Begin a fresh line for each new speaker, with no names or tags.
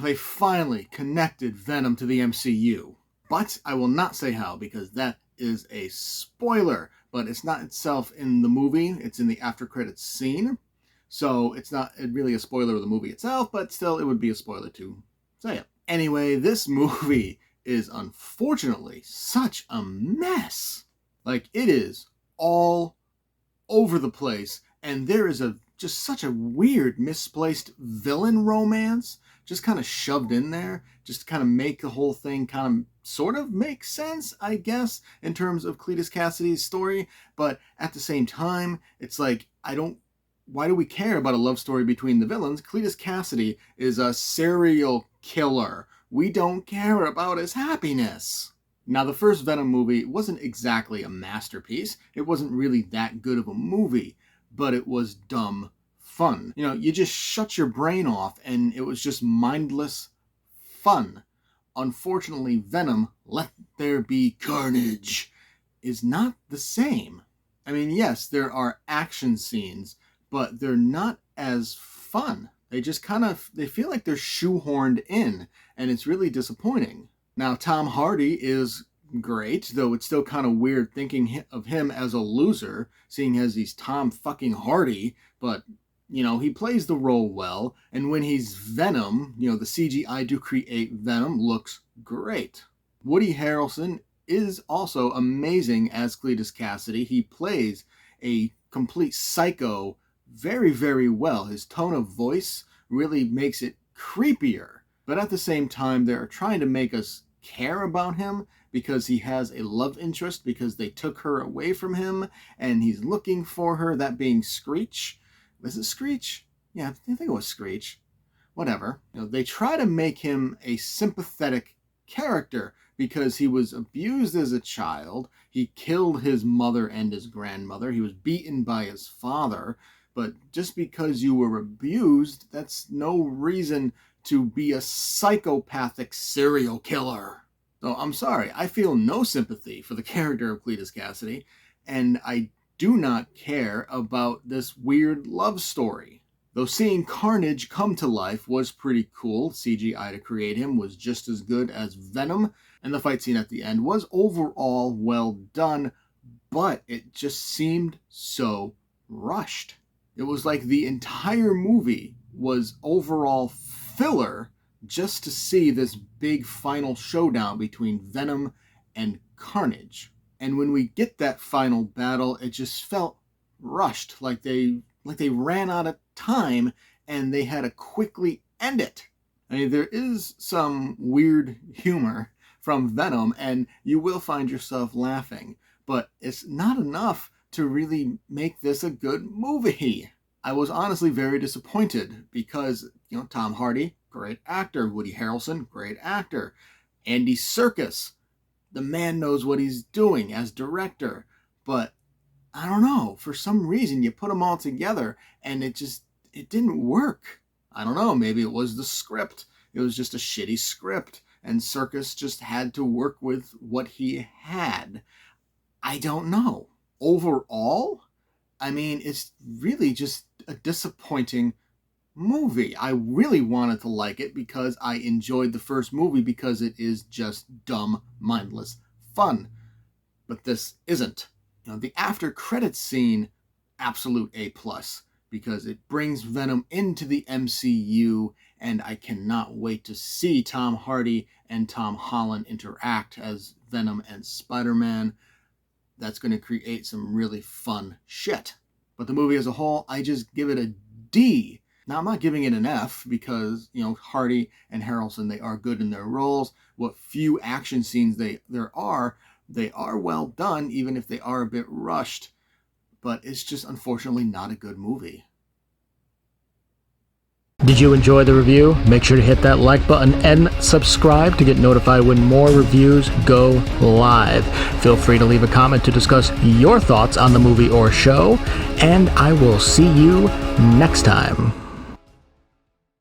they finally connected Venom to the MCU. But I will not say how, because that is a spoiler. But it's not itself in the movie, it's in the after credits scene. So it's not really a spoiler of the movie itself, but still it would be a spoiler to say it. Anyway, this movie is unfortunately such a mess. Like, it is all over the place, and there is just such a weird, misplaced villain romance just kind of shoved in there, just to kind of make the whole thing kind of sort of make sense, I guess, in terms of Cletus Cassidy's story. But at the same time, it's like, why do we care about a love story between the villains? Cletus Cassidy is a serial killer. We don't care about his happiness. Now, the first Venom movie wasn't exactly a masterpiece. It wasn't really that good of a movie, but it was dumb fun. You know, you just shut your brain off and it was just mindless fun. Unfortunately, Venom, There Be Carnage, is not the same. I mean, yes, there are action scenes, but they're not as fun. They just they feel like they're shoehorned in, and it's really disappointing. Now, Tom Hardy is great, though it's still kind of weird thinking of him as a loser, seeing as he's Tom fucking Hardy, but, you know, he plays the role well, and when he's Venom, you know, the CGI to create Venom looks great. Woody Harrelson is also amazing as Cletus Cassidy. He plays a complete psycho very, very well. His tone of voice really makes it creepier, but at the same time, they're trying to make us care about him because he has a love interest, because they took her away from him and he's looking for her, that being Screech. Was it Screech? Yeah, I think it was Screech. Whatever. You know, they try to make him a sympathetic character because he was abused as a child. He killed his mother and his grandmother. He was beaten by his father. But just because you were abused, that's no reason to be a psychopathic serial killer. So I'm sorry, I feel no sympathy for the character of Cletus Cassidy, and I do not care about this weird love story. Though seeing Carnage come to life was pretty cool, CGI to create him was just as good as Venom, and the fight scene at the end was overall well done, but it just seemed so rushed. It was like the entire movie was overall filler just to see this big final showdown between Venom and Carnage. And when we get that final battle, it just felt rushed, like they ran out of time and they had to quickly end it. I mean, there is some weird humor from Venom, and you will find yourself laughing, but it's not enough to really make this a good movie. I was honestly very disappointed because, you know, Tom Hardy, great actor. Woody Harrelson, great actor. Andy Serkis, the man knows what he's doing as director. But I don't know, for some reason you put them all together and it didn't work. I don't know, maybe it was the script. It was just a shitty script and Serkis just had to work with what he had. I don't know. Overall, I mean, it's really just a disappointing movie. I really wanted to like it because I enjoyed the first movie because it is just dumb, mindless fun. But this isn't. You know, the after credits scene, absolute A+, because it brings Venom into the MCU, and I cannot wait to see Tom Hardy and Tom Holland interact as Venom and Spider-Man. That's going to create some really fun shit. But the movie as a whole, I just give it a D. Now, I'm not giving it an F because, you know, Hardy and Harrelson, they are good in their roles. What few action scenes there are, they are well done, even if they are a bit rushed. But it's just, unfortunately, not a good movie.
Did you enjoy the review? Make sure to hit that like button and subscribe to get notified when more reviews go live. Feel free to leave a comment to discuss your thoughts on the movie or show, and I will see you next time.